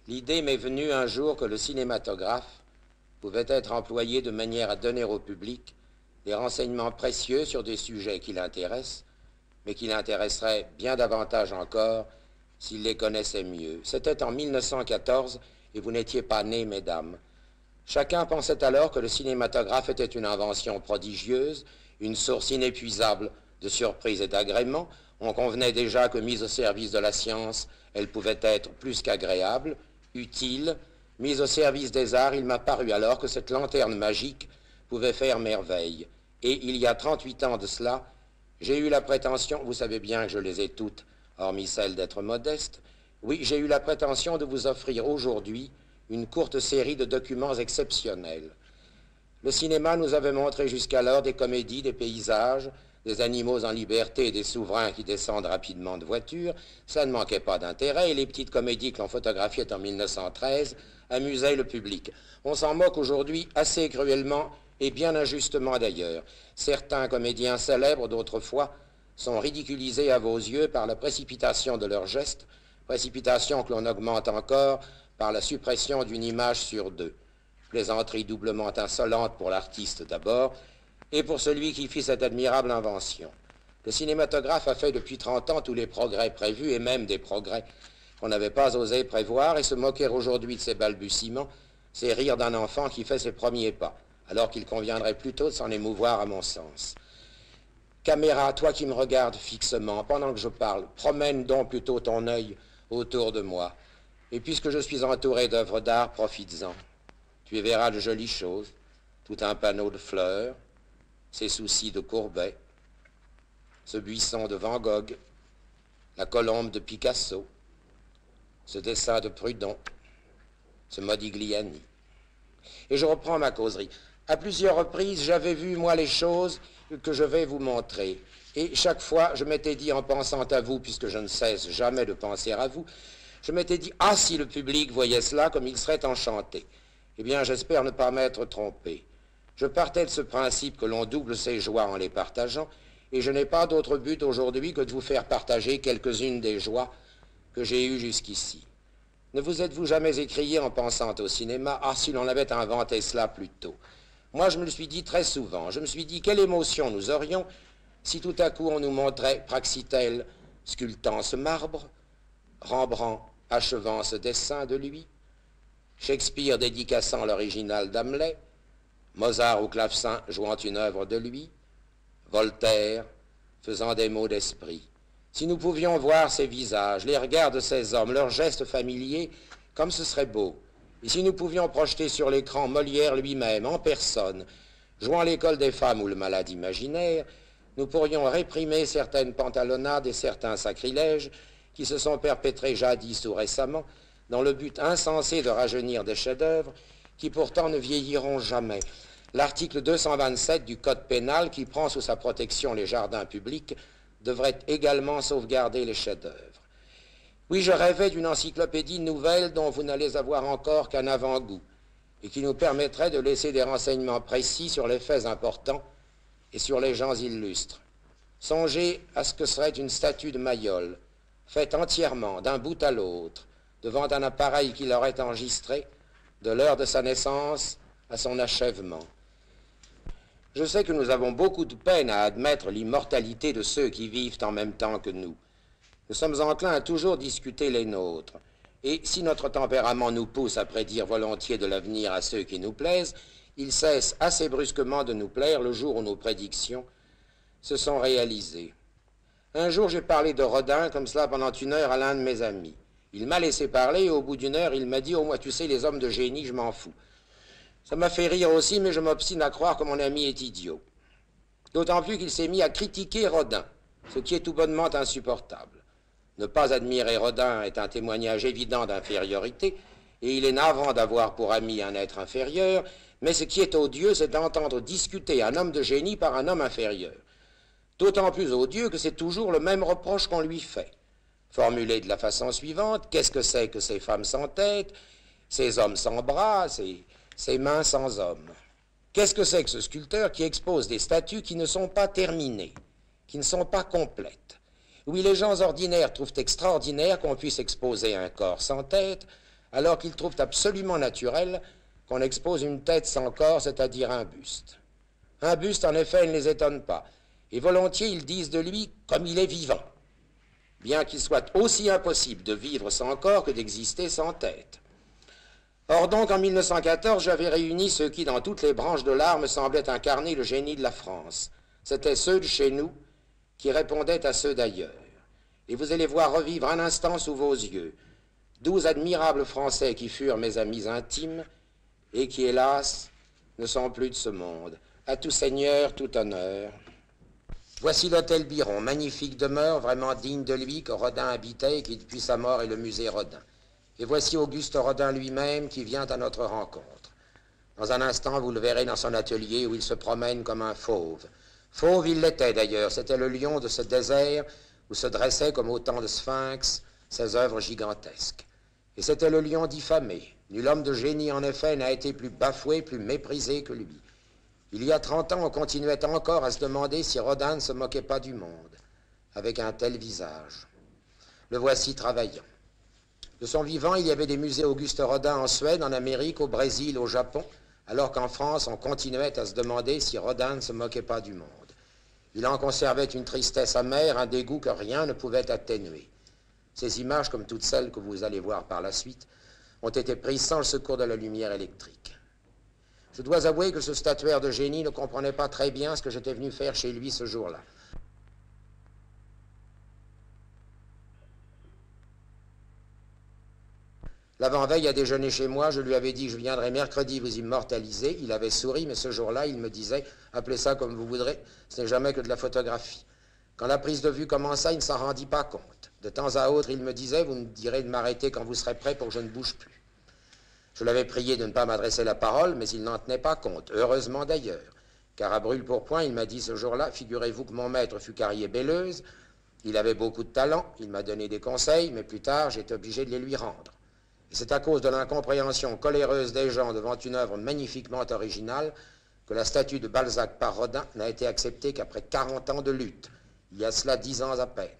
L'idée m'est venue un jour que le cinématographe pouvait être employé de manière à donner au public des renseignements précieux sur des sujets qui l'intéressent, mais qui l'intéresseraient bien davantage encore s'il les connaissait mieux. C'était en 1914 et vous n'étiez pas nés, mesdames. Chacun pensait alors que le cinématographe était une invention prodigieuse, une source inépuisable de surprises et d'agréments. On convenait déjà que mise au service de la science, elle pouvait être plus qu'agréable, utile. Mise au service des arts, il m'a paru alors que cette lanterne magique pouvait faire merveille. Et il y a 38 ans de cela, j'ai eu la prétention, vous savez bien que je les ai toutes, hormis celle d'être modeste, oui, j'ai eu la prétention de vous offrir aujourd'hui une courte série de documents exceptionnels. Le cinéma nous avait montré jusqu'alors des comédies, des paysages, des animaux en liberté et des souverains qui descendent rapidement de voitures. Ça ne manquait pas d'intérêt et les petites comédies que l'on photographiait en 1913 amusaient le public. On s'en moque aujourd'hui assez cruellement et bien injustement d'ailleurs. Certains comédiens célèbres d'autrefois sont ridiculisés à vos yeux par la précipitation de leurs gestes, précipitation que l'on augmente encore par la suppression d'une image sur deux. Plaisanterie doublement insolente pour l'artiste d'abord, et pour celui qui fit cette admirable invention. Le cinématographe a fait depuis 30 ans tous les progrès prévus, et même des progrès qu'on n'avait pas osé prévoir, et se moquer aujourd'hui de ces balbutiements, c'est rire d'un enfant qui fait ses premiers pas, alors qu'il conviendrait plutôt de s'en émouvoir à mon sens. Caméra, toi qui me regardes fixement, pendant que je parle, promène donc plutôt ton œil autour de moi. Et puisque je suis entouré d'œuvres d'art, profites-en. Tu y verras de jolies choses, tout un panneau de fleurs, ces soucis de Courbet, ce buisson de Van Gogh, la colombe de Picasso, ce dessin de Prudhon, ce Modigliani. Et je reprends ma causerie. À plusieurs reprises, j'avais vu, moi, les choses que je vais vous montrer. Et chaque fois, je m'étais dit, en pensant à vous, puisque je ne cesse jamais de penser à vous, je m'étais dit, ah, si le public voyait cela, comme il serait enchanté. Eh bien, j'espère ne pas m'être trompé. Je partais de ce principe que l'on double ses joies en les partageant, et je n'ai pas d'autre but aujourd'hui que de vous faire partager quelques-unes des joies que j'ai eues jusqu'ici. Ne vous êtes-vous jamais écrié en pensant au cinéma, ah, si l'on avait inventé cela plus tôt. Moi, je me le suis dit très souvent. Je me suis dit, quelle émotion nous aurions si tout à coup on nous montrait Praxitèle sculptant ce marbre, Rembrandt achevant ce dessin de lui, Shakespeare dédicaçant l'original d'Hamlet, Mozart au clavecin jouant une œuvre de lui, Voltaire faisant des mots d'esprit. Si nous pouvions voir ces visages, les regards de ces hommes, leurs gestes familiers, comme ce serait beau. Et si nous pouvions projeter sur l'écran Molière lui-même, en personne, jouant l'école des femmes ou le malade imaginaire, nous pourrions réprimer certaines pantalonnades et certains sacrilèges qui se sont perpétrés jadis ou récemment dans le but insensé de rajeunir des chefs-d'œuvre qui pourtant ne vieilliront jamais. L'article 227 du Code pénal qui prend sous sa protection les jardins publics devrait également sauvegarder les chefs-d'œuvre. Oui, je rêvais d'une encyclopédie nouvelle dont vous n'allez avoir encore qu'un avant-goût et qui nous permettrait de laisser des renseignements précis sur les faits importants et sur les gens illustres. Songez à ce que serait une statue de Mayol, faite entièrement, d'un bout à l'autre, devant un appareil qui l'aurait enregistré, de l'heure de sa naissance à son achèvement. Je sais que nous avons beaucoup de peine à admettre l'immortalité de ceux qui vivent en même temps que nous. Nous sommes enclins à toujours discuter les nôtres. Et si notre tempérament nous pousse à prédire volontiers de l'avenir à ceux qui nous plaisent, il cesse assez brusquement de nous plaire le jour où nos prédictions se sont réalisées. Un jour, j'ai parlé de Rodin comme cela pendant une heure à l'un de mes amis. Il m'a laissé parler et au bout d'une heure, il m'a dit « Oh, moi, tu sais, les hommes de génie, je m'en fous. » Ça m'a fait rire aussi, mais je m'obstine à croire que mon ami est idiot. D'autant plus qu'il s'est mis à critiquer Rodin, ce qui est tout bonnement insupportable. Ne pas admirer Rodin est un témoignage évident d'infériorité, et il est navrant d'avoir pour ami un être inférieur, mais ce qui est odieux, c'est d'entendre discuter un homme de génie par un homme inférieur. D'autant plus odieux que c'est toujours le même reproche qu'on lui fait. Formulé de la façon suivante, qu'est-ce que c'est que ces femmes sans tête, ces hommes sans bras, ces mains sans hommes? Qu'est-ce que c'est que ce sculpteur qui expose des statues qui ne sont pas terminées, qui ne sont pas complètes? Oui, les gens ordinaires trouvent extraordinaire qu'on puisse exposer un corps sans tête, alors qu'ils trouvent absolument naturel qu'on expose une tête sans corps, c'est-à-dire un buste. Un buste, en effet, ne les étonne pas, et volontiers ils disent de lui comme il est vivant, bien qu'il soit aussi impossible de vivre sans corps que d'exister sans tête. Or donc, en 1914, j'avais réuni ceux qui, dans toutes les branches de l'art, me semblaient incarner le génie de la France. C'étaient ceux de chez nous qui répondaient à ceux d'ailleurs. Et vous allez voir revivre un instant sous vos yeux 12 admirables Français qui furent mes amis intimes et qui, hélas, ne sont plus de ce monde. À tout seigneur, tout honneur. Voici l'hôtel Biron, magnifique demeure, vraiment digne de lui, que Rodin habitait et qui, depuis sa mort, est le musée Rodin. Et voici Auguste Rodin lui-même qui vient à notre rencontre. Dans un instant, vous le verrez dans son atelier où il se promène comme un fauve. Fauve il l'était d'ailleurs, c'était le lion de ce désert où se dressaient comme autant de sphinx ses œuvres gigantesques. Et c'était le lion diffamé. Nul homme de génie, en effet, n'a été plus bafoué, plus méprisé que lui. Il y a 30 ans, on continuait encore à se demander si Rodin ne se moquait pas du monde, avec un tel visage. Le voici travaillant. De son vivant, il y avait des musées Auguste Rodin en Suède, en Amérique, au Brésil, au Japon, alors qu'en France, on continuait à se demander si Rodin ne se moquait pas du monde. Il en conservait une tristesse amère, un dégoût que rien ne pouvait atténuer. Ces images, comme toutes celles que vous allez voir par la suite, ont été prises sans le secours de la lumière électrique. Je dois avouer que ce statuaire de génie ne comprenait pas très bien ce que j'étais venu faire chez lui ce jour-là. L'avant-veille, à déjeuner chez moi, je lui avais dit que je viendrais mercredi vous immortaliser. Il avait souri, mais ce jour-là, il me disait « Appelez ça comme vous voudrez, ce n'est jamais que de la photographie ». Quand la prise de vue commença, il ne s'en rendit pas compte. De temps à autre, il me disait « Vous me direz de m'arrêter quand vous serez prêt pour que je ne bouge plus ». Je l'avais prié de ne pas m'adresser la parole, mais il n'en tenait pas compte, heureusement d'ailleurs, car à brûle-pourpoint, il m'a dit ce jour-là, figurez-vous que mon maître fut Carrier-Belleuse, il avait beaucoup de talent, il m'a donné des conseils, mais plus tard, j'ai été obligé de les lui rendre. Et c'est à cause de l'incompréhension coléreuse des gens devant une œuvre magnifiquement originale que la statue de Balzac par Rodin n'a été acceptée qu'après 40 ans de lutte, il y a cela 10 ans à peine.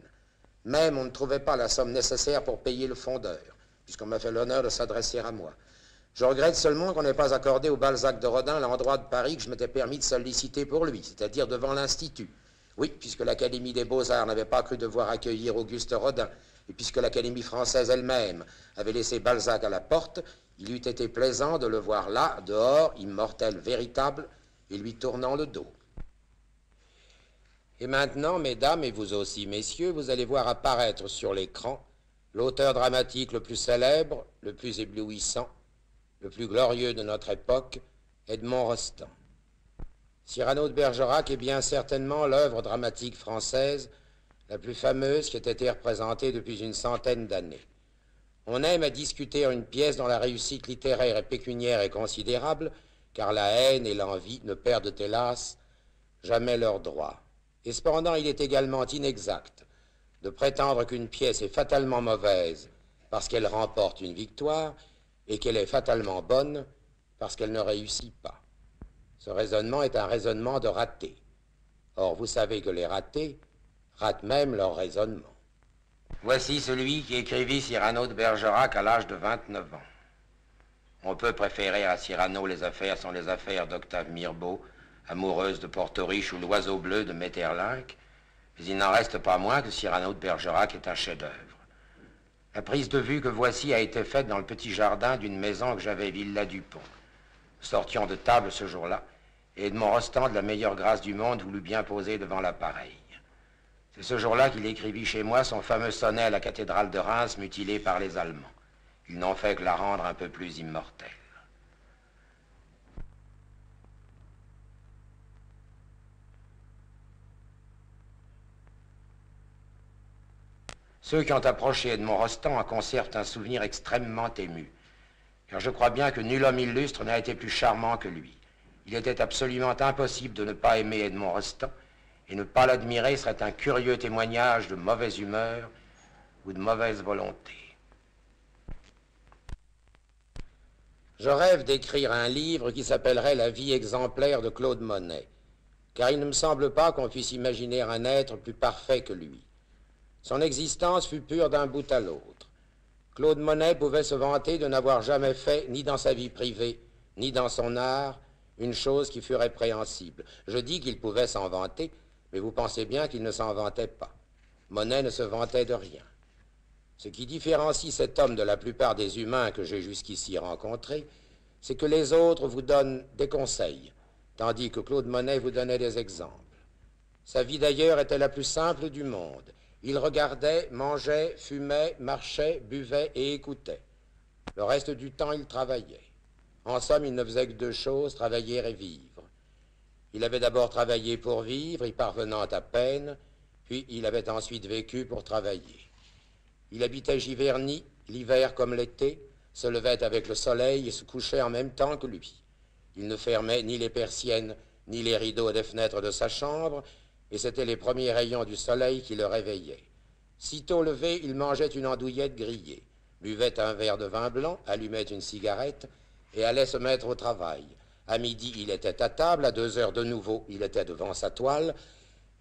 Même on ne trouvait pas la somme nécessaire pour payer le fondeur, puisqu'on m'a fait l'honneur de s'adresser à moi. Je regrette seulement qu'on n'ait pas accordé au Balzac de Rodin l'endroit de Paris que je m'étais permis de solliciter pour lui, c'est-à-dire devant l'Institut. Oui, puisque l'Académie des Beaux-Arts n'avait pas cru devoir accueillir Auguste Rodin, et puisque l'Académie française elle-même avait laissé Balzac à la porte, il eût été plaisant de le voir là, dehors, immortel véritable, et lui tournant le dos. Et maintenant, mesdames, et vous aussi, messieurs, vous allez voir apparaître sur l'écran l'auteur dramatique le plus célèbre, le plus éblouissant, le plus glorieux de notre époque, Edmond Rostand. Cyrano de Bergerac est bien certainement l'œuvre dramatique française la plus fameuse qui ait été représentée depuis une centaine d'années. On aime à discuter une pièce dont la réussite littéraire et pécuniaire est considérable, car la haine et l'envie ne perdent hélas jamais leurs droits. Et cependant, il est également inexact de prétendre qu'une pièce est fatalement mauvaise parce qu'elle remporte une victoire et qu'elle est fatalement bonne parce qu'elle ne réussit pas. Ce raisonnement est un raisonnement de raté. Or, vous savez que les ratés ratent même leur raisonnement. Voici celui qui écrivit Cyrano de Bergerac à l'âge de 29 ans. On peut préférer à Cyrano les affaires sont les affaires d'Octave Mirbeau, Amoureuse de Portoriche ou L'Oiseau bleu de Maeterlinck, mais il n'en reste pas moins que Cyrano de Bergerac est un chef-d'œuvre. La prise de vue que voici a été faite dans le petit jardin d'une maison que j'avais Villa Dupont. Nous sortions de table ce jour-là, et Edmond Rostand, de la meilleure grâce du monde, voulut bien poser devant l'appareil. C'est ce jour-là qu'il écrivit chez moi son fameux sonnet à la cathédrale de Reims mutilé par les Allemands. Ils n'ont fait que la rendre un peu plus immortelle. Ceux qui ont approché Edmond Rostand en conservent un souvenir extrêmement ému, car je crois bien que nul homme illustre n'a été plus charmant que lui. Il était absolument impossible de ne pas aimer Edmond Rostand, et ne pas l'admirer serait un curieux témoignage de mauvaise humeur ou de mauvaise volonté. Je rêve d'écrire un livre qui s'appellerait La vie exemplaire de Claude Monet, car il ne me semble pas qu'on puisse imaginer un être plus parfait que lui. Son existence fut pure d'un bout à l'autre. Claude Monet pouvait se vanter de n'avoir jamais fait, ni dans sa vie privée, ni dans son art, une chose qui fût répréhensible. Je dis qu'il pouvait s'en vanter, mais vous pensez bien qu'il ne s'en vantait pas. Monet ne se vantait de rien. Ce qui différencie cet homme de la plupart des humains que j'ai jusqu'ici rencontrés, c'est que les autres vous donnent des conseils, tandis que Claude Monet vous donnait des exemples. Sa vie d'ailleurs était la plus simple du monde. Il regardait, mangeait, fumait, marchait, buvait et écoutait. Le reste du temps, il travaillait. En somme, il ne faisait que deux choses, travailler et vivre. Il avait d'abord travaillé pour vivre, y parvenant à peine, puis il avait ensuite vécu pour travailler. Il habitait Giverny, l'hiver comme l'été, se levait avec le soleil et se couchait en même temps que lui. Il ne fermait ni les persiennes, ni les rideaux des fenêtres de sa chambre, et c'étaient les premiers rayons du soleil qui le réveillaient. Sitôt levé, il mangeait une andouillette grillée, buvait un verre de vin blanc, allumait une cigarette et allait se mettre au travail. À midi, il était à table, à 2 heures de nouveau, il était devant sa toile,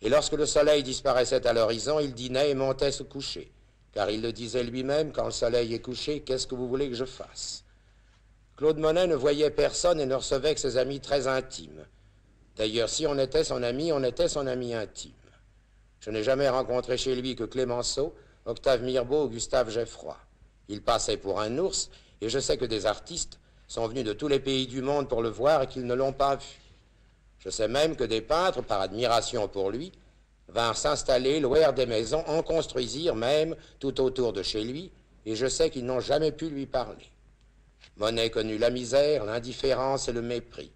et lorsque le soleil disparaissait à l'horizon, il dînait et montait se coucher. Car il le disait lui-même, quand le soleil est couché, qu'est-ce que vous voulez que je fasse? Claude Monet ne voyait personne et ne recevait que ses amis très intimes. D'ailleurs, si on était son ami intime. Je n'ai jamais rencontré chez lui que Clémenceau, Octave Mirbeau ou Gustave Geffroy. Il passait pour un ours, et je sais que des artistes sont venus de tous les pays du monde pour le voir et qu'ils ne l'ont pas vu. Je sais même que des peintres, par admiration pour lui, vinrent s'installer, louèrent des maisons, en construisirent même tout autour de chez lui, et je sais qu'ils n'ont jamais pu lui parler. Monet connut la misère, l'indifférence et le mépris,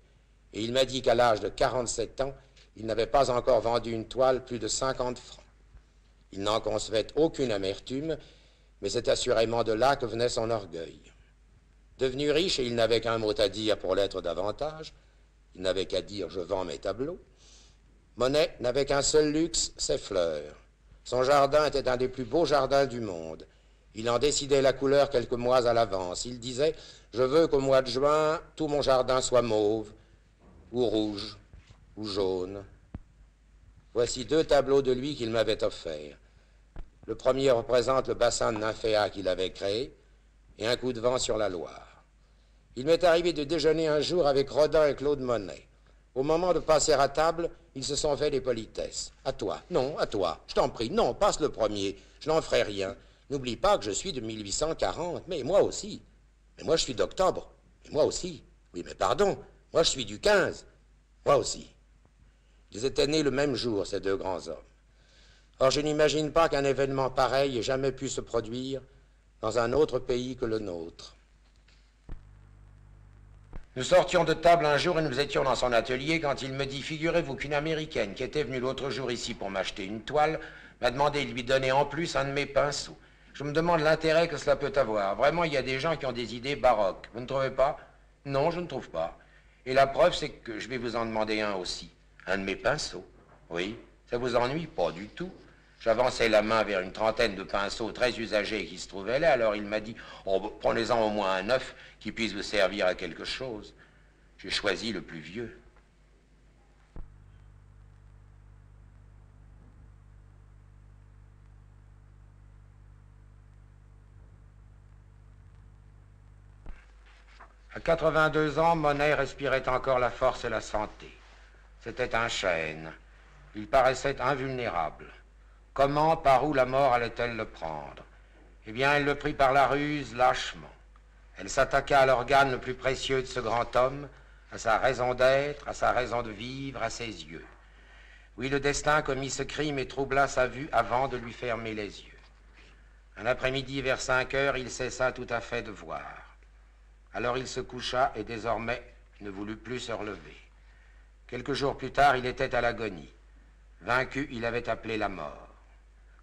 et il m'a dit qu'à l'âge de 47 ans, il n'avait pas encore vendu une toile plus de 50 francs. Il n'en concevait aucune amertume, mais c'est assurément de là que venait son orgueil. Devenu riche, et il n'avait qu'un mot à dire pour l'être davantage, il n'avait qu'à dire « je vends mes tableaux », Monet n'avait qu'un seul luxe, ses fleurs. Son jardin était un des plus beaux jardins du monde. Il en décidait la couleur quelques mois à l'avance. Il disait « je veux qu'au mois de juin, tout mon jardin soit mauve, ou rouge, ou jaune ». Voici 2 tableaux de lui qu'il m'avait offerts. Le premier représente le bassin de Nymphéa qu'il avait créé, et un coup de vent sur la Loire. Il m'est arrivé de déjeuner un jour avec Rodin et Claude Monet. Au moment de passer à table, ils se sont fait des politesses. « À toi. Non, à toi. Je t'en prie. Non, passe le premier. Je n'en ferai rien. N'oublie pas que je suis de 1840. Mais moi aussi. Mais moi, je suis d'octobre. Mais moi aussi. Oui, mais pardon. Moi, je suis du 15. Moi aussi. » Ils étaient nés le même jour, ces 2 grands hommes. Or, je n'imagine pas qu'un événement pareil ait jamais pu se produire dans un autre pays que le nôtre. Nous sortions de table un jour et nous étions dans son atelier quand il me dit « Figurez-vous qu'une Américaine qui était venue l'autre jour ici pour m'acheter une toile m'a demandé de lui donner en plus un de mes pinceaux. Je me demande l'intérêt que cela peut avoir. Vraiment, il y a des gens qui ont des idées baroques. Vous ne trouvez pas? Non, je ne trouve pas. Et la preuve, c'est que je vais vous en demander un aussi. Un de mes pinceaux. Oui, ça vous ennuie? Pas du tout. J'avançais la main vers une trentaine de pinceaux très usagés qui se trouvaient là, alors il m'a dit « Oh, prenez-en au moins un neuf qui puisse vous servir à quelque chose. » J'ai choisi le plus vieux. À 82 ans, Monet respirait encore la force et la santé. C'était un chêne. Il paraissait invulnérable. Comment, par où la mort allait-elle le prendre? Eh bien, elle le prit par la ruse, lâchement. Elle s'attaqua à l'organe le plus précieux de ce grand homme, à sa raison d'être, à sa raison de vivre, à ses yeux. Oui, le destin commit ce crime et troubla sa vue avant de lui fermer les yeux. Un après-midi vers 5 heures, il cessa tout à fait de voir. Alors il se coucha et désormais ne voulut plus se relever. Quelques jours plus tard, il était à l'agonie. Vaincu, il avait appelé la mort.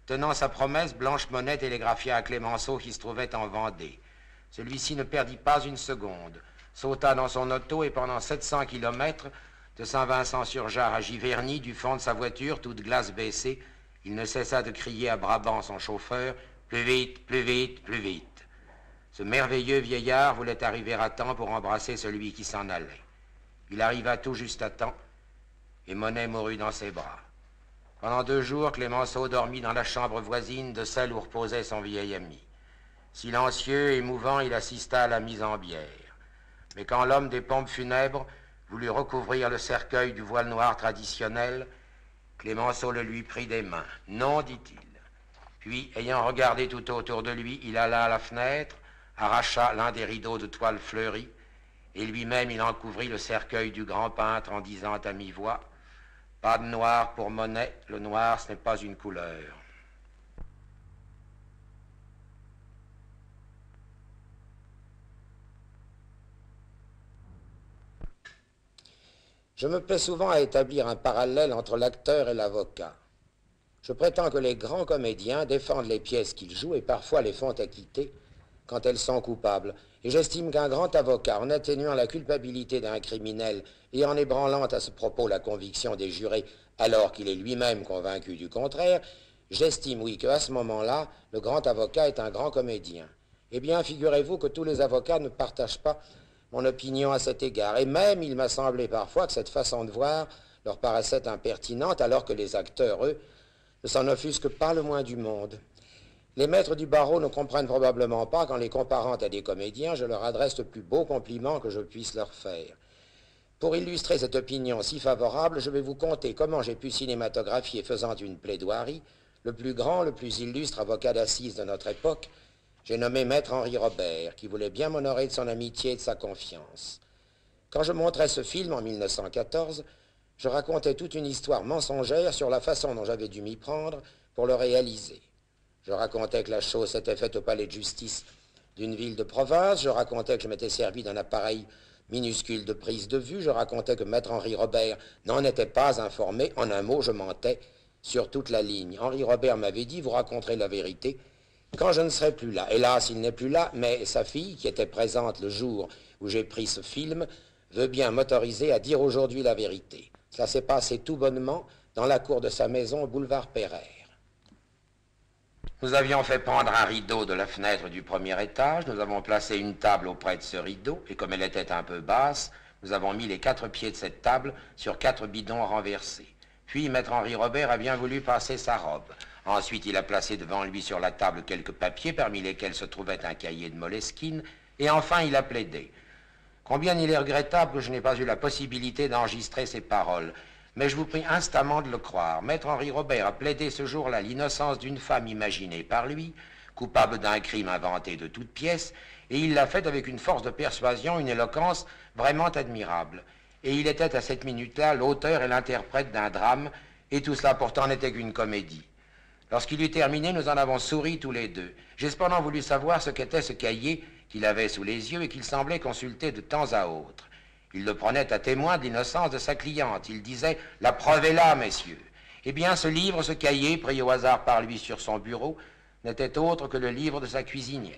Tenant sa promesse, Blanche Monet télégraphia à Clémenceau qui se trouvait en Vendée. Celui-ci ne perdit pas une seconde, sauta dans son auto et pendant 700 kilomètres, de Saint-Vincent-sur-Jard à Giverny, du fond de sa voiture, toute glace baissée, il ne cessa de crier à Brabant, son chauffeur, « Plus vite, plus vite, plus vite !» Ce merveilleux vieillard voulait arriver à temps pour embrasser celui qui s'en allait. Il arriva tout juste à temps, et Monet mourut dans ses bras. Pendant 2 jours, Clémenceau dormit dans la chambre voisine de celle où reposait son vieil ami. Silencieux, émouvant, il assista à la mise en bière. Mais quand l'homme des pompes funèbres voulut recouvrir le cercueil du voile noir traditionnel, Clémenceau le lui prit des mains. « Non, dit-il. » Puis, ayant regardé tout autour de lui, il alla à la fenêtre, arracha l'un des rideaux de toile fleurie, et lui-même il en couvrit le cercueil du grand peintre en disant à mi-voix « Pas de noir pour Monet, le noir ce n'est pas une couleur. » Je me plais souvent à établir un parallèle entre l'acteur et l'avocat. Je prétends que les grands comédiens défendent les pièces qu'ils jouent et parfois les font acquitter quand elles sont coupables. Et j'estime qu'un grand avocat, en atténuant la culpabilité d'un criminel et en ébranlant à ce propos la conviction des jurés alors qu'il est lui-même convaincu du contraire, j'estime, oui, qu'à ce moment-là, le grand avocat est un grand comédien. Eh bien, figurez-vous que tous les avocats ne partagent pas mon opinion à cet égard. Et même, il m'a semblé parfois que cette façon de voir leur paraissait impertinente, alors que les acteurs, eux, ne s'en offusquent pas le moins du monde. Les maîtres du barreau ne comprennent probablement pas qu'en les comparant à des comédiens, je leur adresse le plus beau compliment que je puisse leur faire. Pour illustrer cette opinion si favorable, je vais vous conter comment j'ai pu cinématographier, faisant une plaidoirie, le plus grand, le plus illustre avocat d'assises de notre époque. J'ai nommé Maître Henri Robert, qui voulait bien m'honorer de son amitié et de sa confiance. Quand je montrais ce film en 1914, je racontais toute une histoire mensongère sur la façon dont j'avais dû m'y prendre pour le réaliser. Je racontais que la chose s'était faite au palais de justice d'une ville de province, je racontais que je m'étais servi d'un appareil minuscule de prise de vue, je racontais que Maître Henri Robert n'en était pas informé, en un mot, je mentais sur toute la ligne. Henri Robert m'avait dit, vous raconterez la vérité quand je ne serai plus là. Hélas, il n'est plus là, mais sa fille, qui était présente le jour où j'ai pris ce film, veut bien m'autoriser à dire aujourd'hui la vérité. Cela s'est passé tout bonnement dans la cour de sa maison au boulevard Pereire. Nous avions fait pendre un rideau de la fenêtre du premier étage, nous avons placé une table auprès de ce rideau, et comme elle était un peu basse, nous avons mis les 4 pieds de cette table sur 4 bidons renversés. Puis Maître Henri Robert a bien voulu passer sa robe. Ensuite, il a placé devant lui sur la table quelques papiers, parmi lesquels se trouvait un cahier de Moleskine, et enfin il a plaidé. Combien il est regrettable que je n'ai pas eu la possibilité d'enregistrer ces paroles. Mais je vous prie instamment de le croire. Maître Henri Robert a plaidé ce jour-là l'innocence d'une femme imaginée par lui, coupable d'un crime inventé de toutes pièces, et il l'a fait avec une force de persuasion, une éloquence vraiment admirable. Et il était à cette minute-là l'auteur et l'interprète d'un drame, et tout cela pourtant n'était qu'une comédie. Lorsqu'il eut terminé, nous en avons souri tous les deux. J'ai cependant voulu savoir ce qu'était ce cahier qu'il avait sous les yeux et qu'il semblait consulter de temps à autre. Il le prenait à témoin de l'innocence de sa cliente. Il disait « La preuve est là, messieurs ». Eh bien, ce livre, ce cahier, pris au hasard par lui sur son bureau, n'était autre que le livre de sa cuisinière.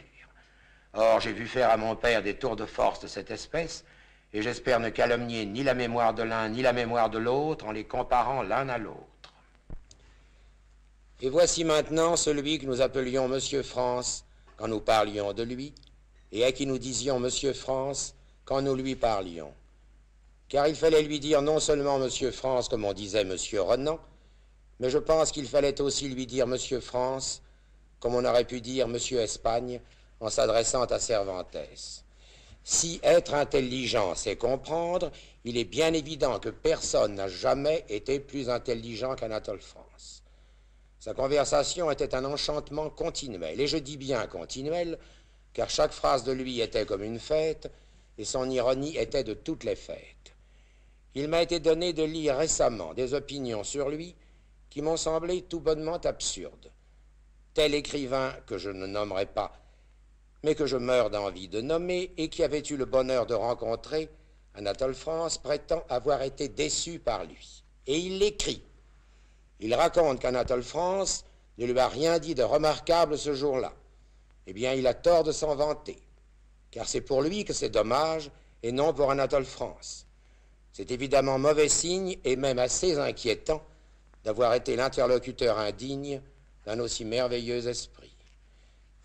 Or, j'ai vu faire à mon père des tours de force de cette espèce, et j'espère ne calomnier ni la mémoire de l'un ni la mémoire de l'autre en les comparant l'un à l'autre. Et voici maintenant celui que nous appelions Monsieur France quand nous parlions de lui, et à qui nous disions Monsieur France quand nous lui parlions. Car il fallait lui dire non seulement Monsieur France comme on disait Monsieur Renan, mais je pense qu'il fallait aussi lui dire Monsieur France comme on aurait pu dire Monsieur Espagne en s'adressant à Cervantes. Si être intelligent, c'est comprendre, il est bien évident que personne n'a jamais été plus intelligent qu'Anatole France. Sa conversation était un enchantement continuel, et je dis bien continuel, car chaque phrase de lui était comme une fête, et son ironie était de toutes les fêtes. Il m'a été donné de lire récemment des opinions sur lui qui m'ont semblé tout bonnement absurdes. Tel écrivain que je ne nommerai pas, mais que je meurs d'envie de nommer, et qui avait eu le bonheur de rencontrer, Anatole France prétend avoir été déçu par lui. Et il l'écrit. Il raconte qu'Anatole France ne lui a rien dit de remarquable ce jour-là. Eh bien, il a tort de s'en vanter, car c'est pour lui que c'est dommage, et non pour Anatole France. C'est évidemment mauvais signe, et même assez inquiétant, d'avoir été l'interlocuteur indigne d'un aussi merveilleux esprit.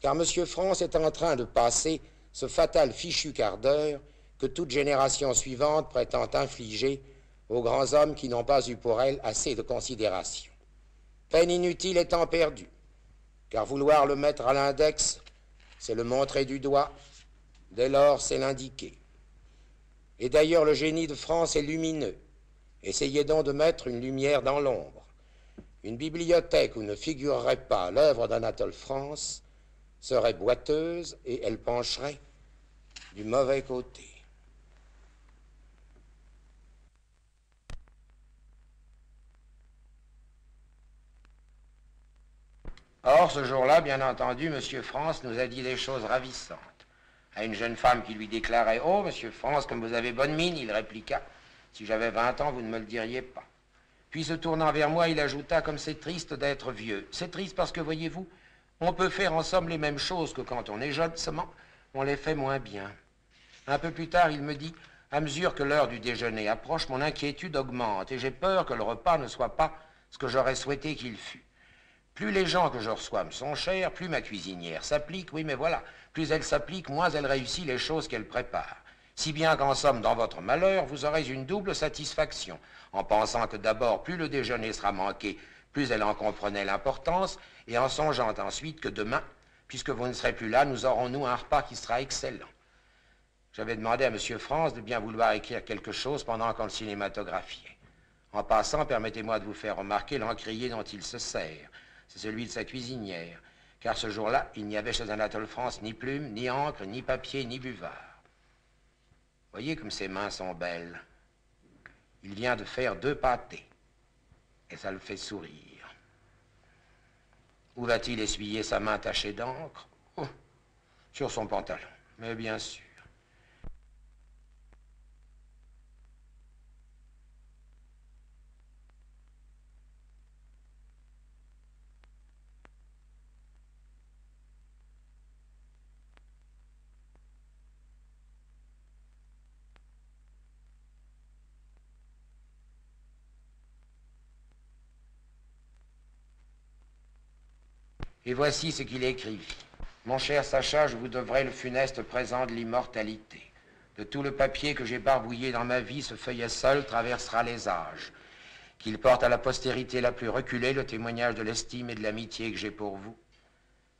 Car M. France est en train de passer ce fatal fichu quart d'heure que toute génération suivante prétend infliger aux grands hommes qui n'ont pas eu pour elle assez de considération. Peine inutile et temps perdu, car vouloir le mettre à l'index, c'est le montrer du doigt, dès lors c'est l'indiquer. Et d'ailleurs le génie de France est lumineux. Essayez donc de mettre une lumière dans l'ombre. Une bibliothèque où ne figurerait pas l'œuvre d'Anatole France serait boiteuse et elle pencherait du mauvais côté. Or, ce jour-là, bien entendu, M. France nous a dit des choses ravissantes. À une jeune femme qui lui déclarait « Oh, Monsieur France, comme vous avez bonne mine », il répliqua « Si j'avais 20 ans, vous ne me le diriez pas. » Puis, se tournant vers moi, il ajouta « Comme c'est triste d'être vieux. C'est triste parce que, voyez-vous, on peut faire en somme les mêmes choses que quand on est jeune, seulement on les fait moins bien. » Un peu plus tard, il me dit « À mesure que l'heure du déjeuner approche, mon inquiétude augmente et j'ai peur que le repas ne soit pas ce que j'aurais souhaité qu'il fût. Plus les gens que je reçois me sont chers, plus ma cuisinière s'applique, oui mais voilà, plus elle s'applique, moins elle réussit les choses qu'elle prépare. Si bien qu'en somme, dans votre malheur, vous aurez une double satisfaction, en pensant que d'abord, plus le déjeuner sera manqué, plus elle en comprenait l'importance, et en songeant ensuite que demain, puisque vous ne serez plus là, nous aurons nous un repas qui sera excellent. J'avais demandé à M. France de bien vouloir écrire quelque chose pendant qu'on le cinématographiait. En passant, permettez-moi de vous faire remarquer l'encrier dont il se sert. C'est celui de sa cuisinière, car ce jour-là, il n'y avait chez Anatole France ni plume, ni encre, ni papier, ni buvard. Voyez comme ses mains sont belles. Il vient de faire 2 pâtés, et ça le fait sourire. Où va-t-il essuyer sa main tachée d'encre? Oh, sur son pantalon, mais bien sûr. Et voici ce qu'il écrivit. Mon cher Sacha, je vous devrai le funeste présent de l'immortalité. De tout le papier que j'ai barbouillé dans ma vie, ce feuillet seul traversera les âges. Qu'il porte à la postérité la plus reculée le témoignage de l'estime et de l'amitié que j'ai pour vous.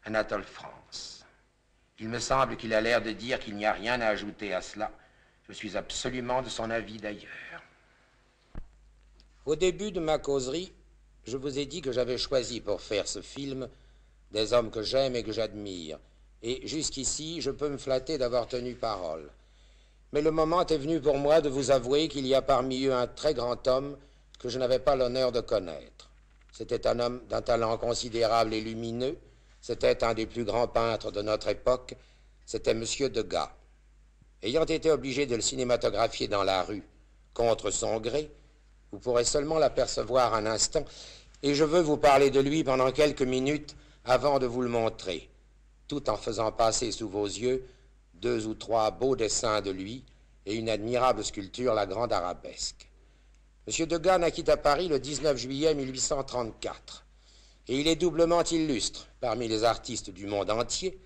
Anatole France. Il me semble qu'il a l'air de dire qu'il n'y a rien à ajouter à cela. Je suis absolument de son avis d'ailleurs. Au début de ma causerie, je vous ai dit que j'avais choisi pour faire ce film des hommes que j'aime et que j'admire. Et jusqu'ici, je peux me flatter d'avoir tenu parole. Mais le moment est venu pour moi de vous avouer qu'il y a parmi eux un très grand homme que je n'avais pas l'honneur de connaître. C'était un homme d'un talent considérable et lumineux. C'était un des plus grands peintres de notre époque. C'était M. Degas. Ayant été obligé de le cinématographier dans la rue, contre son gré, vous pourrez seulement l'apercevoir un instant, et je veux vous parler de lui pendant quelques minutes avant de vous le montrer, tout en faisant passer sous vos yeux 2 ou 3 beaux dessins de lui et une admirable sculpture, la Grande Arabesque. M. Degas naquit à Paris le 19 juillet 1834, et il est doublement illustre parmi les artistes du monde entier,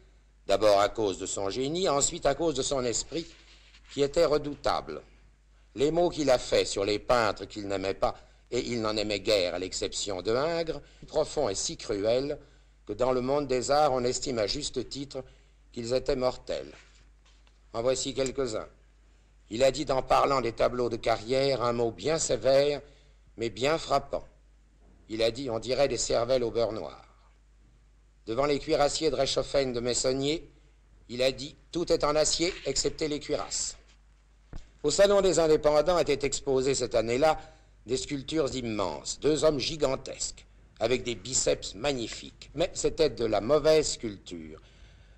d'abord à cause de son génie, ensuite à cause de son esprit, qui était redoutable. Les mots qu'il a faits sur les peintres qu'il n'aimait pas, et il n'en aimait guère à l'exception de Ingres, profonds et si cruels, que dans le monde des arts, on estime à juste titre qu'ils étaient mortels. En voici quelques-uns. Il a dit en parlant des tableaux de carrière un mot bien sévère, mais bien frappant. Il a dit, on dirait des cervelles au beurre noir. Devant les cuirassiers de Réchauffeigne de Messonnier, il a dit, tout est en acier, excepté les cuirasses. Au Salon des Indépendants étaient exposées cette année-là des sculptures immenses, 2 hommes gigantesques, avec des biceps magnifiques, mais c'était de la mauvaise sculpture.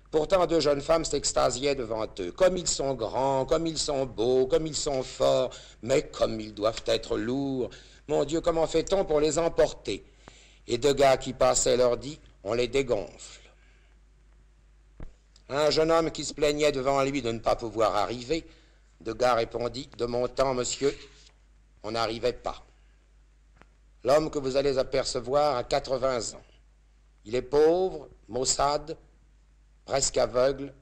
Pourtant, 2 jeunes femmes s'extasiaient devant eux. Comme ils sont grands, comme ils sont beaux, comme ils sont forts, mais comme ils doivent être lourds. Mon Dieu, comment fait-on pour les emporter? Et 2 gars qui passaient leur dit, on les dégonfle. Un jeune homme qui se plaignait devant lui de ne pas pouvoir arriver, Degas répondit, de mon temps, monsieur, on n'arrivait pas. L'homme que vous allez apercevoir a 80 ans. Il est pauvre, maussade, presque aveugle,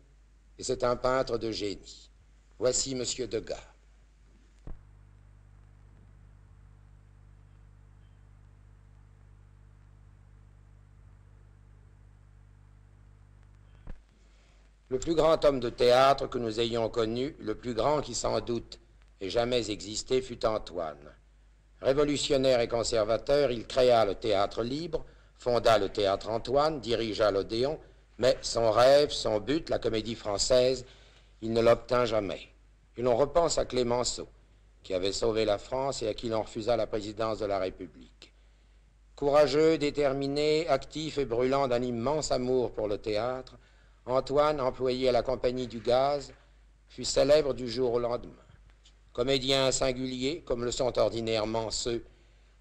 et c'est un peintre de génie. Voici monsieur Degas. Le plus grand homme de théâtre que nous ayons connu, le plus grand qui sans doute ait jamais existé, fut Antoine. Révolutionnaire et conservateur, il créa le théâtre libre, fonda le théâtre Antoine, dirigea l'Odéon, mais son rêve, son but, la comédie française, il ne l'obtint jamais. Et l'on repense à Clémenceau, qui avait sauvé la France et à qui l'on refusa la présidence de la République. Courageux, déterminé, actif et brûlant d'un immense amour pour le théâtre, Antoine, employé à la Compagnie du Gaz, fut célèbre du jour au lendemain. Comédien singulier, comme le sont ordinairement ceux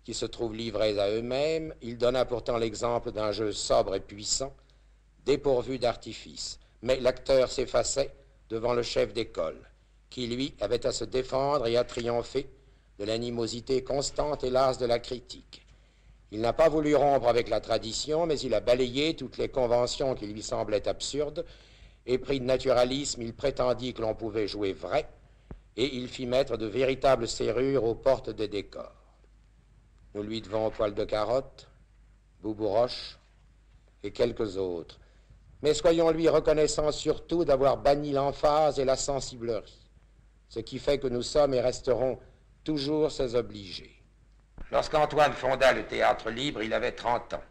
qui se trouvent livrés à eux-mêmes, il donna pourtant l'exemple d'un jeu sobre et puissant, dépourvu d'artifice. Mais l'acteur s'effaçait devant le chef d'école, qui, lui, avait à se défendre et à triompher de l'animosité constante, hélas, de la critique. Il n'a pas voulu rompre avec la tradition, mais il a balayé toutes les conventions qui lui semblaient absurdes, et pris de naturalisme, il prétendit que l'on pouvait jouer vrai, et il fit mettre de véritables serrures aux portes des décors. Nous lui devons Poil de Carotte, Boubou-Roche et quelques autres. Mais soyons-lui reconnaissants surtout d'avoir banni l'emphase et la sensiblerie, ce qui fait que nous sommes et resterons toujours ses obligés. Lorsqu'Antoine fonda le Théâtre Libre, il avait 30 ans.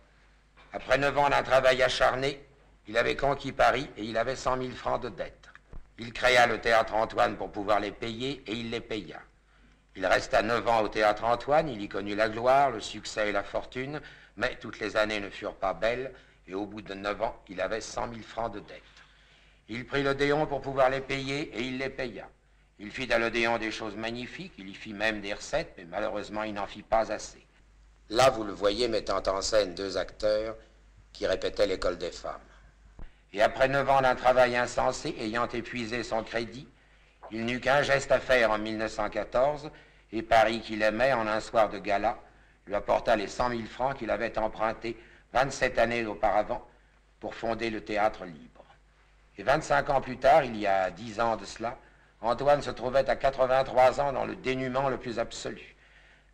Après 9 ans d'un travail acharné, il avait conquis Paris et il avait 100 000 francs de dette. Il créa le Théâtre Antoine pour pouvoir les payer et il les paya. Il resta 9 ans au Théâtre Antoine, il y connut la gloire, le succès et la fortune, mais toutes les années ne furent pas belles et au bout de 9 ans, il avait 100 000 francs de dette. Il prit l'Odéon pour pouvoir les payer et il les paya. Il fit à l'Odéon des choses magnifiques, il y fit même des recettes, mais malheureusement il n'en fit pas assez. Là, vous le voyez mettant en scène 2 acteurs qui répétaient l'école des femmes. Et après 9 ans d'un travail insensé, ayant épuisé son crédit, il n'eut qu'un geste à faire en 1914, et Paris, qu'il aimait, en un soir de gala, lui apporta les 100 000 francs qu'il avait empruntés 27 années auparavant pour fonder le Théâtre Libre. Et 25 ans plus tard, il y a 10 ans de cela, Antoine se trouvait à 83 ans dans le dénuement le plus absolu.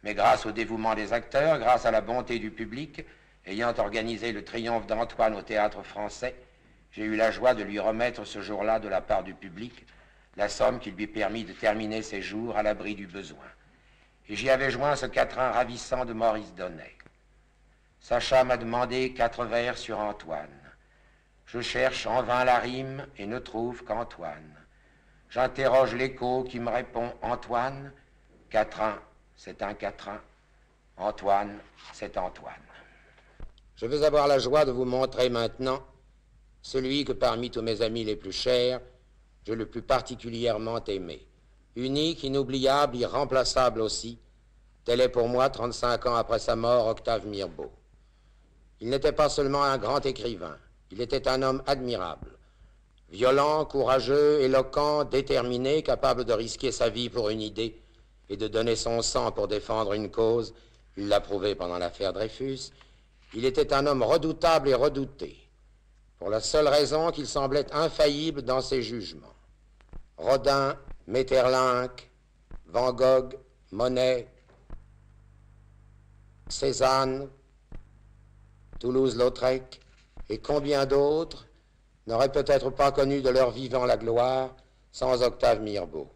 Mais grâce au dévouement des acteurs, grâce à la bonté du public, ayant organisé le triomphe d'Antoine au Théâtre Français, j'ai eu la joie de lui remettre ce jour-là, de la part du public, la somme qui lui permit de terminer ses jours à l'abri du besoin. Et j'y avais joint ce quatrain ravissant de Maurice Donnet. Sacha m'a demandé 4 vers sur Antoine. Je cherche en vain la rime et ne trouve qu'Antoine. J'interroge l'écho qui me répond Antoine. Quatrain, c'est un quatrain. Antoine, c'est Antoine. Je veux avoir la joie de vous montrer maintenant celui que parmi tous mes amis les plus chers, j'ai le plus particulièrement aimé. Unique, inoubliable, irremplaçable aussi, tel est pour moi, 35 ans après sa mort, Octave Mirbeau. Il n'était pas seulement un grand écrivain, il était un homme admirable. Violent, courageux, éloquent, déterminé, capable de risquer sa vie pour une idée et de donner son sang pour défendre une cause, il l'a prouvé pendant l'affaire Dreyfus, il était un homme redoutable et redouté, pour la seule raison qu'il semblait infaillible dans ses jugements. Rodin, Maeterlinck, Van Gogh, Monet, Cézanne, Toulouse-Lautrec et combien d'autres n'auraient peut-être pas connu de leur vivant la gloire sans Octave Mirbeau.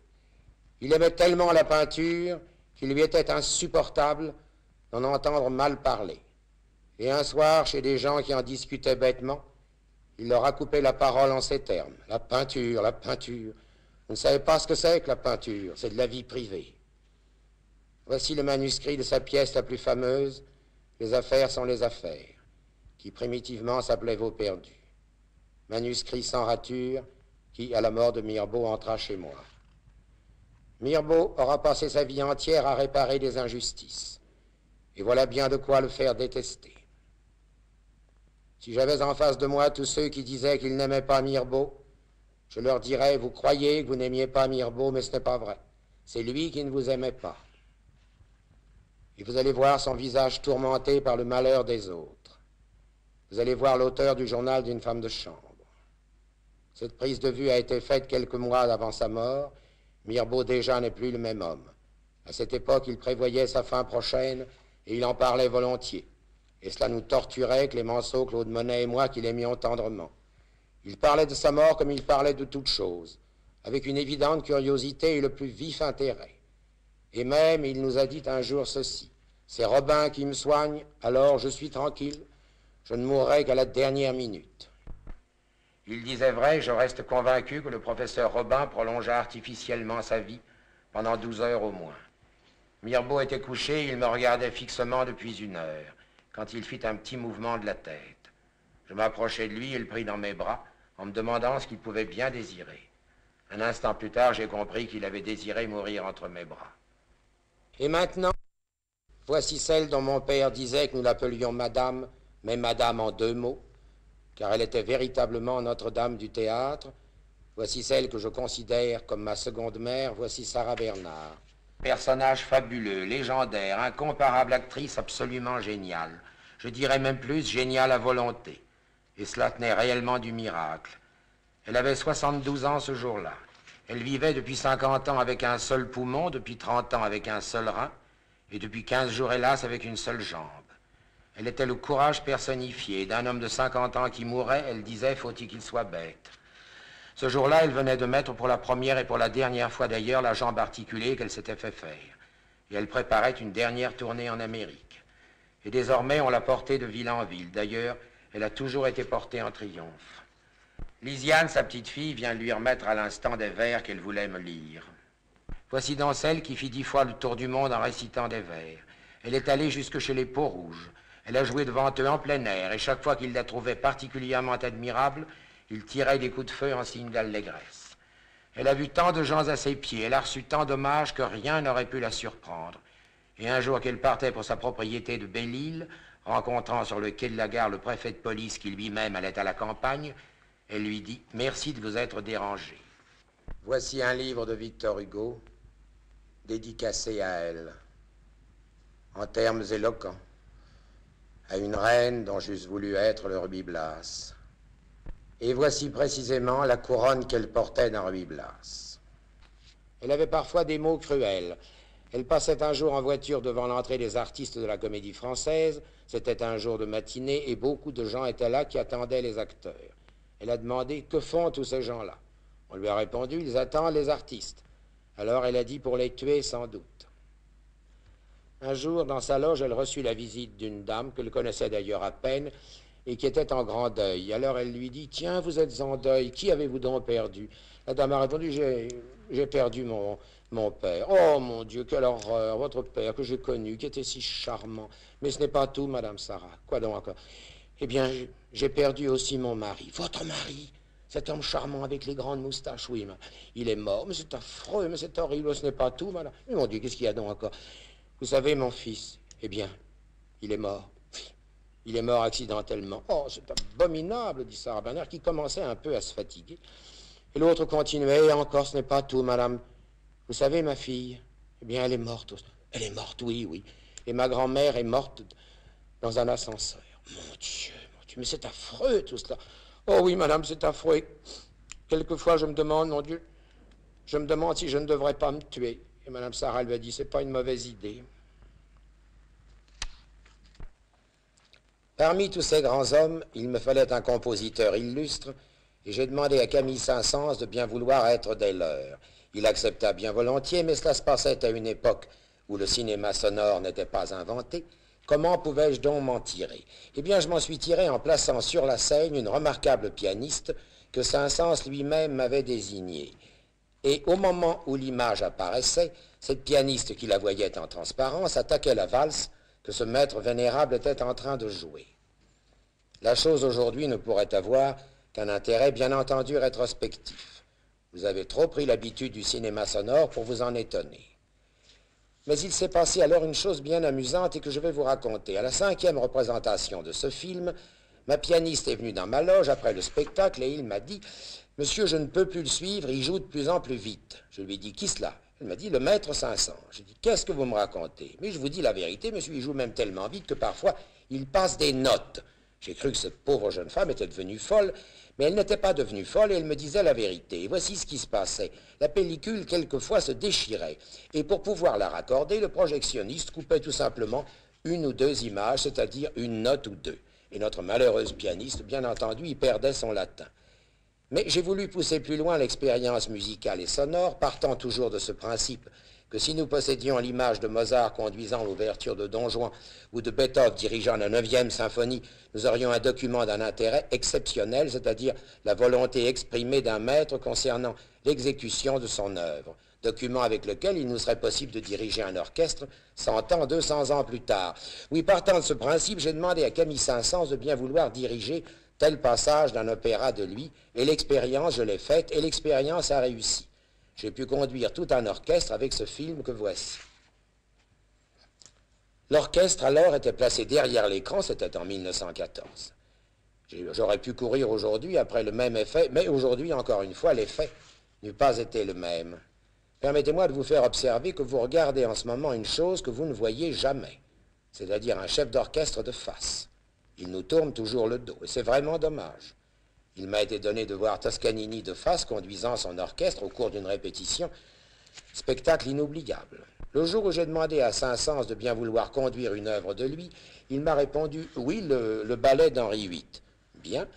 Il aimait tellement la peinture qu'il lui était insupportable d'en entendre mal parler. Et un soir, chez des gens qui en discutaient bêtement, il leur a coupé la parole en ces termes. La peinture, la peinture. Vous ne savez pas ce que c'est que la peinture, c'est de la vie privée. Voici le manuscrit de sa pièce la plus fameuse, Les affaires sont les affaires, qui primitivement s'appelait Vaux perdus. Manuscrit sans rature, qui, à la mort de Mirbeau, entra chez moi. Mirbeau aura passé sa vie entière à réparer des injustices, et voilà bien de quoi le faire détester. Si j'avais en face de moi tous ceux qui disaient qu'ils n'aimaient pas Mirbeau, je leur dirais, vous croyez que vous n'aimiez pas Mirbeau, mais ce n'est pas vrai. C'est lui qui ne vous aimait pas. Et vous allez voir son visage tourmenté par le malheur des autres. Vous allez voir l'auteur du journal d'une femme de chambre. Cette prise de vue a été faite quelques mois avant sa mort. Mirbeau déjà n'est plus le même homme. À cette époque, il prévoyait sa fin prochaine et il en parlait volontiers. Et cela nous torturait, Clémenceau, Claude Monet et moi, qui l'aimions tendrement. Il parlait de sa mort comme il parlait de toute chose, avec une évidente curiosité et le plus vif intérêt. Et même, il nous a dit un jour ceci: « C'est Robin qui me soigne, alors je suis tranquille, je ne mourrai qu'à la dernière minute. » Il disait vrai, je reste convaincu que le professeur Robin prolongea artificiellement sa vie pendant 12 heures au moins. Mirbeau était couché, il me regardait fixement depuis 1 heure, quand il fit un petit mouvement de la tête. Je m'approchai de lui et le pris dans mes bras, en me demandant ce qu'il pouvait bien désirer. Un instant plus tard, j'ai compris qu'il avait désiré mourir entre mes bras. Et maintenant, voici celle dont mon père disait que nous l'appelions Madame, mais Madame en 2 mots, car elle était véritablement Notre-Dame du théâtre. Voici celle que je considère comme ma seconde mère, voici Sarah Bernard. Personnage fabuleux, légendaire, incomparable actrice absolument géniale. Je dirais même plus, géniale à volonté. Et cela tenait réellement du miracle. Elle avait 72 ans ce jour-là. Elle vivait depuis 50 ans avec un seul poumon, depuis 30 ans avec un seul rein, et depuis 15 jours, hélas, avec une seule jambe. Elle était le courage personnifié. D'un homme de 50 ans qui mourait, elle disait, faut-il qu'il soit bête. Ce jour-là, elle venait de mettre pour la première et pour la dernière fois d'ailleurs la jambe articulée qu'elle s'était fait faire. Et elle préparait une dernière tournée en Amérique. Et désormais, on l'a portée de ville en ville. D'ailleurs, elle a toujours été portée en triomphe. Lisiane, sa petite fille, vient lui remettre à l'instant des vers qu'elle voulait me lire. Voici donc celle qui fit 10 fois le tour du monde en récitant des vers. Elle est allée jusque chez les Peaux-Rouges. Elle a joué devant eux en plein air, et chaque fois qu'il la trouvait particulièrement admirable, il tirait des coups de feu en signe d'allégresse. Elle a vu tant de gens à ses pieds, elle a reçu tant d'hommages que rien n'aurait pu la surprendre. Et un jour qu'elle partait pour sa propriété de Belle-Île, rencontrant sur le quai de la gare le préfet de police qui lui-même allait à la campagne, elle lui dit « Merci de vous être dérangé. » Voici un livre de Victor Hugo, dédicacé à elle, en termes éloquents, à une reine dont j'eusse voulu être le Ruy Blas. Et voici précisément la couronne qu'elle portait d'un Ruy Blas. Elle avait parfois des mots cruels. Elle passait un jour en voiture devant l'entrée des artistes de la Comédie Française. C'était un jour de matinée et beaucoup de gens étaient là qui attendaient les acteurs. Elle a demandé « Que font tous ces gens-là » On lui a répondu « Ils attendent les artistes ». Alors elle a dit « Pour les tuer sans doute ». Un jour, dans sa loge, elle reçut la visite d'une dame qu'elle connaissait d'ailleurs à peine et qui était en grand deuil. Alors elle lui dit « Tiens, vous êtes en deuil, qui avez-vous donc perdu ?» La dame a répondu « J'ai perdu mon père. »« Oh mon Dieu, quelle horreur, votre père que j'ai connu, qui était si charmant. Mais ce n'est pas tout, Madame Sarah. Quoi donc encore ? Eh bien, j'ai perdu aussi mon mari. »« Votre mari ? Cet homme charmant avec les grandes moustaches, oui, mais il est mort. Mais c'est affreux, mais c'est horrible, ce n'est pas tout, Madame. Mais mon Dieu, qu'est-ce qu'il y a donc encore ? Vous savez, mon fils, eh bien, il est mort. Il est mort accidentellement. « Oh, c'est abominable, dit Sarah Bernard, qui commençait un peu à se fatiguer. Et l'autre continuait, « Et encore, ce n'est pas tout, Madame. Vous savez, ma fille, eh bien, elle est morte. Elle est morte, oui, oui. Et ma grand-mère est morte dans un ascenseur. Mon Dieu, mais c'est affreux, tout cela. Oh oui, Madame, c'est affreux. Quelquefois, je me demande, mon Dieu, je me demande si je ne devrais pas me tuer. » Et Madame Sarah lui a dit, « C'est pas une mauvaise idée. » Parmi tous ces grands hommes, il me fallait un compositeur illustre, et j'ai demandé à Camille Saint-Saëns de bien vouloir être des leurs. Il accepta bien volontiers, mais cela se passait à une époque où le cinéma sonore n'était pas inventé. Comment pouvais-je donc m'en tirer? Eh bien, je m'en suis tiré en plaçant sur la scène une remarquable pianiste que Saint-Saëns lui-même m'avait désignée. Et au moment où l'image apparaissait, cette pianiste qui la voyait en transparence attaquait la valse que ce maître vénérable était en train de jouer. La chose aujourd'hui ne pourrait avoir qu'un intérêt bien entendu rétrospectif. Vous avez trop pris l'habitude du cinéma sonore pour vous en étonner. Mais il s'est passé alors une chose bien amusante et que je vais vous raconter. À la 5e représentation de ce film, ma pianiste est venue dans ma loge après le spectacle et il m'a dit « Monsieur, je ne peux plus le suivre, il joue de plus en plus vite. » Je lui ai dit « Qui cela ?» Elle m'a dit « Le maître Saint-Saëns. » J'ai dit « Qu'est-ce que vous me racontez ?»« Mais je vous dis la vérité, monsieur, il joue même tellement vite que parfois il passe des notes. » J'ai cru que cette pauvre jeune femme était devenue folle, mais elle n'était pas devenue folle et elle me disait la vérité. Et voici ce qui se passait. La pellicule, quelquefois, se déchirait. Et pour pouvoir la raccorder, le projectionniste coupait tout simplement 1 ou 2 images, c'est-à-dire une note ou 2. Et notre malheureuse pianiste, bien entendu, y perdait son latin. Mais j'ai voulu pousser plus loin l'expérience musicale et sonore, partant toujours de ce principe que si nous possédions l'image de Mozart conduisant l'ouverture de Don Juan ou de Beethoven dirigeant la 9e symphonie, nous aurions un document d'un intérêt exceptionnel, c'est-à-dire la volonté exprimée d'un maître concernant l'exécution de son œuvre, document avec lequel il nous serait possible de diriger un orchestre 100 ans, 200 ans plus tard. Oui, partant de ce principe, j'ai demandé à Camille Saint-Saëns de bien vouloir diriger tel passage d'un opéra de lui, et l'expérience, je l'ai faite, et l'expérience a réussi. J'ai pu conduire tout un orchestre avec ce film que voici. L'orchestre alors était placé derrière l'écran, c'était en 1914. J'aurais pu courir aujourd'hui après le même effet, mais aujourd'hui, encore une fois, l'effet n'eût pas été le même. Permettez-moi de vous faire observer que vous regardez en ce moment une chose que vous ne voyez jamais, c'est-à-dire un chef d'orchestre de face. Il nous tourne toujours le dos, et c'est vraiment dommage. Il m'a été donné de voir Toscanini de face conduisant son orchestre au cours d'une répétition, spectacle inoubliable. Le jour où j'ai demandé à Saint-Saëns de bien vouloir conduire une œuvre de lui, il m'a répondu « Oui, le ballet d'Henri VIII. » Bien.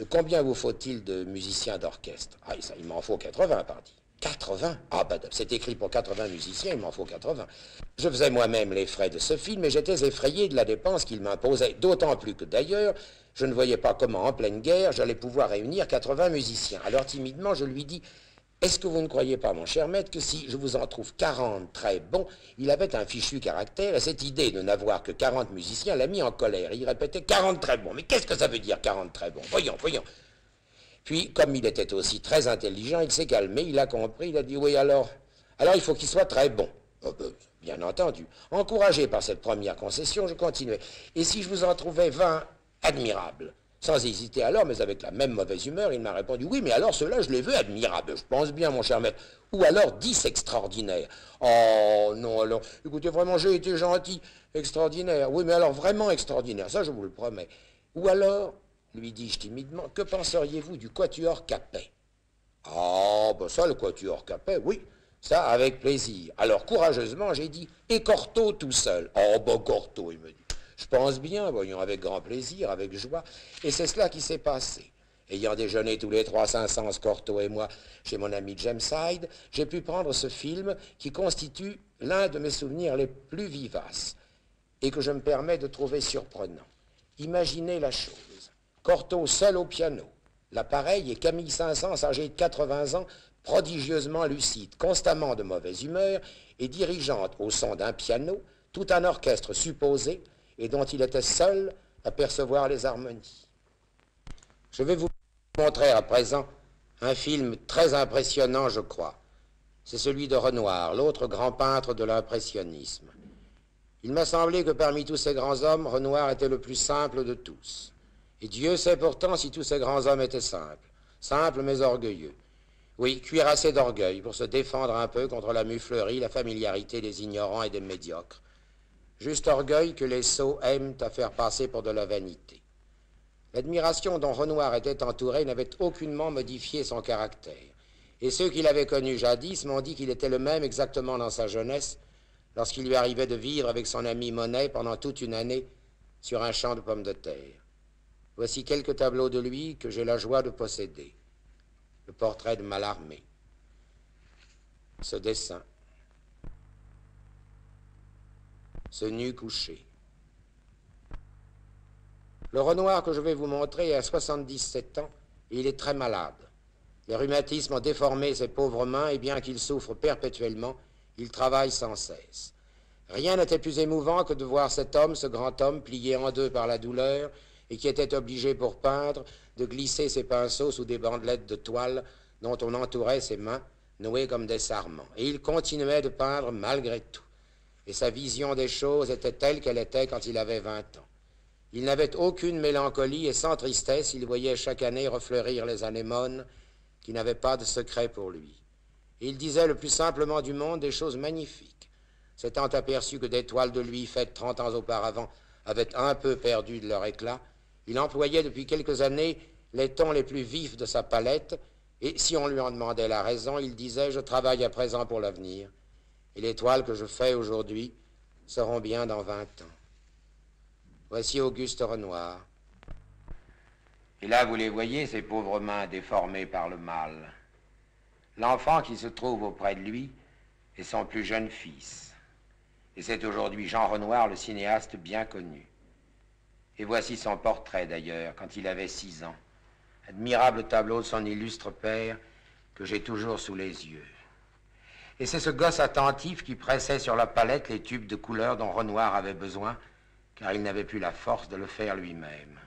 Combien vous faut-il de musiciens d'orchestre? Ah, ça, il m'en faut 80, pardi. 80? Ah, ben, c'est écrit pour 80 musiciens, il m'en faut 80. Je faisais moi-même les frais de ce film, et j'étais effrayé de la dépense qu'il m'imposait, d'autant plus que d'ailleurs, je ne voyais pas comment, en pleine guerre, j'allais pouvoir réunir 80 musiciens. Alors timidement, je lui dis, est-ce que vous ne croyez pas, mon cher maître, que si je vous en trouve 40 très bons, il avait un fichu caractère, et cette idée de n'avoir que 40 musiciens l'a mis en colère. Il répétait 40 très bons. Mais qu'est-ce que ça veut dire 40 très bons? Voyons, voyons. Puis, comme il était aussi très intelligent, il s'est calmé, il a compris, il a dit, oui, alors il faut qu'il soit très bon. Oh, ben, bien entendu. Encouragé par cette première concession, je continuais. Et si je vous en trouvais 20 admirables? Sans hésiter alors, mais avec la même mauvaise humeur, il m'a répondu, oui, mais alors ceux-là, je les veux admirables, je pense bien, mon cher maître. Ou alors 10 extraordinaires. Oh, non, alors, écoutez, vraiment, j'ai été gentil, extraordinaire. Oui, mais alors vraiment extraordinaire, ça, je vous le promets. Ou alors, lui dis-je timidement, que penseriez-vous du quatuor Capet? Ah, ben ça, le quatuor Capet, oui, ça, avec plaisir. Alors, courageusement, j'ai dit, et Cortot tout seul. Oh, ben Cortot, il me dit. Je pense bien, voyons, avec grand plaisir, avec joie. Et c'est cela qui s'est passé. Ayant déjeuné tous les trois, Saint-Saëns, Cortot et moi, chez mon ami James Hyde, j'ai pu prendre ce film qui constitue l'un de mes souvenirs les plus vivaces et que je me permets de trouver surprenant. Imaginez la chose. Cortot seul au piano, l'appareil et Camille Saint-Saëns, âgée de 80 ans, prodigieusement lucide, constamment de mauvaise humeur et dirigeante au son d'un piano, tout un orchestre supposé et dont il était seul à percevoir les harmonies. Je vais vous montrer à présent un film très impressionnant, je crois. C'est celui de Renoir, l'autre grand peintre de l'impressionnisme. Il m'a semblé que parmi tous ces grands hommes, Renoir était le plus simple de tous. Et Dieu sait pourtant si tous ces grands hommes étaient simples. Simples mais orgueilleux. Oui, cuirassés d'orgueil pour se défendre un peu contre la muflerie, la familiarité des ignorants et des médiocres. Juste orgueil que les sots aiment à faire passer pour de la vanité. L'admiration dont Renoir était entouré n'avait aucunement modifié son caractère. Et ceux qui l'avaient connu jadis m'ont dit qu'il était le même exactement dans sa jeunesse, lorsqu'il lui arrivait de vivre avec son ami Monet pendant toute une année sur un champ de pommes de terre. Voici quelques tableaux de lui que j'ai la joie de posséder. Le portrait de Mallarmé. Ce dessin. Ce nu couché. Le Renoir que je vais vous montrer a 77 ans et il est très malade. Les rhumatismes ont déformé ses pauvres mains et bien qu'il souffre perpétuellement, il travaille sans cesse. Rien n'était plus émouvant que de voir cet homme, ce grand homme, plié en deux par la douleur, et qui était obligé pour peindre de glisser ses pinceaux sous des bandelettes de toile dont on entourait ses mains, nouées comme des sarments. Et il continuait de peindre malgré tout. Et sa vision des choses était telle qu'elle était quand il avait 20 ans. Il n'avait aucune mélancolie et sans tristesse, il voyait chaque année refleurir les anémones qui n'avaient pas de secret pour lui. Et il disait le plus simplement du monde des choses magnifiques. S'étant aperçu que des toiles de lui faites 30 ans auparavant avaient un peu perdu de leur éclat, il employait depuis quelques années les tons les plus vifs de sa palette, et si on lui en demandait la raison, il disait « Je travaille à présent pour l'avenir, et les toiles que je fais aujourd'hui seront bien dans 20 ans. » Voici Auguste Renoir. Et là, vous les voyez, ces pauvres mains déformées par le mal. L'enfant qui se trouve auprès de lui est son plus jeune fils. Et c'est aujourd'hui Jean Renoir, le cinéaste bien connu. Et voici son portrait d'ailleurs, quand il avait 6 ans. Admirable tableau de son illustre père que j'ai toujours sous les yeux. Et c'est ce gosse attentif qui pressait sur la palette les tubes de couleurs dont Renoir avait besoin, car il n'avait plus la force de le faire lui-même.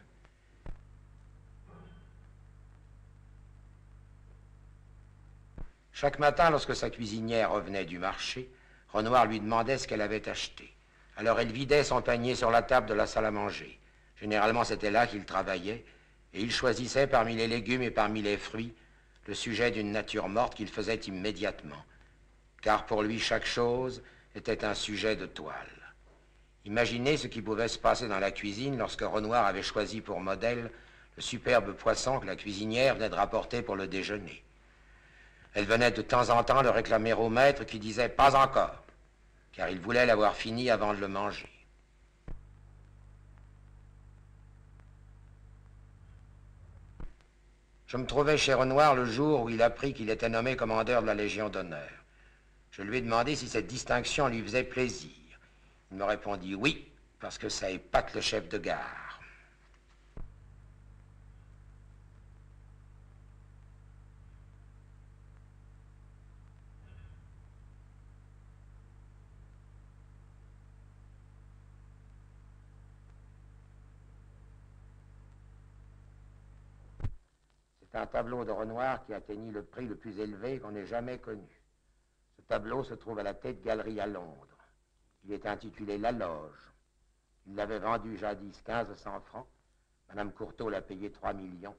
Chaque matin, lorsque sa cuisinière revenait du marché, Renoir lui demandait ce qu'elle avait acheté. Alors elle vidait son panier sur la table de la salle à manger. Généralement, c'était là qu'il travaillait, et il choisissait parmi les légumes et parmi les fruits le sujet d'une nature morte qu'il faisait immédiatement, car pour lui, chaque chose était un sujet de toile. Imaginez ce qui pouvait se passer dans la cuisine lorsque Renoir avait choisi pour modèle le superbe poisson que la cuisinière venait de rapporter pour le déjeuner. Elle venait de temps en temps le réclamer au maître qui disait « pas encore », car il voulait l'avoir fini avant de le manger. Je me trouvais chez Renoir le jour où il apprit qu'il était nommé commandeur de la Légion d'honneur. Je lui ai demandé si cette distinction lui faisait plaisir. Il me répondit oui, parce que ça épate le chef de gare. C'est un tableau de Renoir qui atteignit le prix le plus élevé qu'on ait jamais connu. Ce tableau se trouve à la Tate Gallery à Londres. Il est intitulé La Loge. Il l'avait vendu jadis 1500 francs. Madame Courtauld l'a payé 3 millions.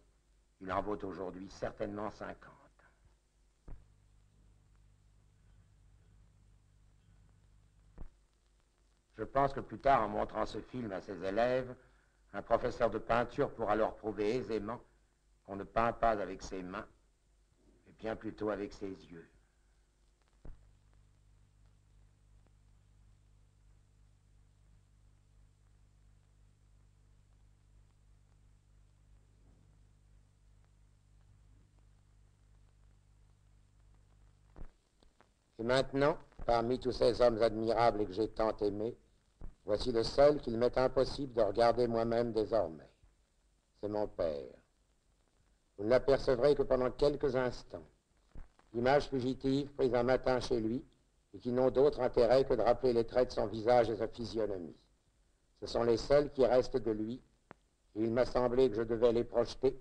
Il en vaut aujourd'hui certainement 50. Je pense que plus tard, en montrant ce film à ses élèves, un professeur de peinture pourra leur prouver aisément qu'on ne peint pas avec ses mains, mais bien plutôt avec ses yeux. Et maintenant, parmi tous ces hommes admirables et que j'ai tant aimés, voici le seul qu'il m'est impossible de regarder moi-même désormais. C'est mon père. Vous ne l'apercevrez que pendant quelques instants. Images fugitives prises un matin chez lui et qui n'ont d'autre intérêt que de rappeler les traits de son visage et sa physionomie. Ce sont les seuls qui restent de lui et il m'a semblé que je devais les projeter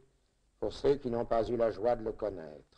pour ceux qui n'ont pas eu la joie de le connaître.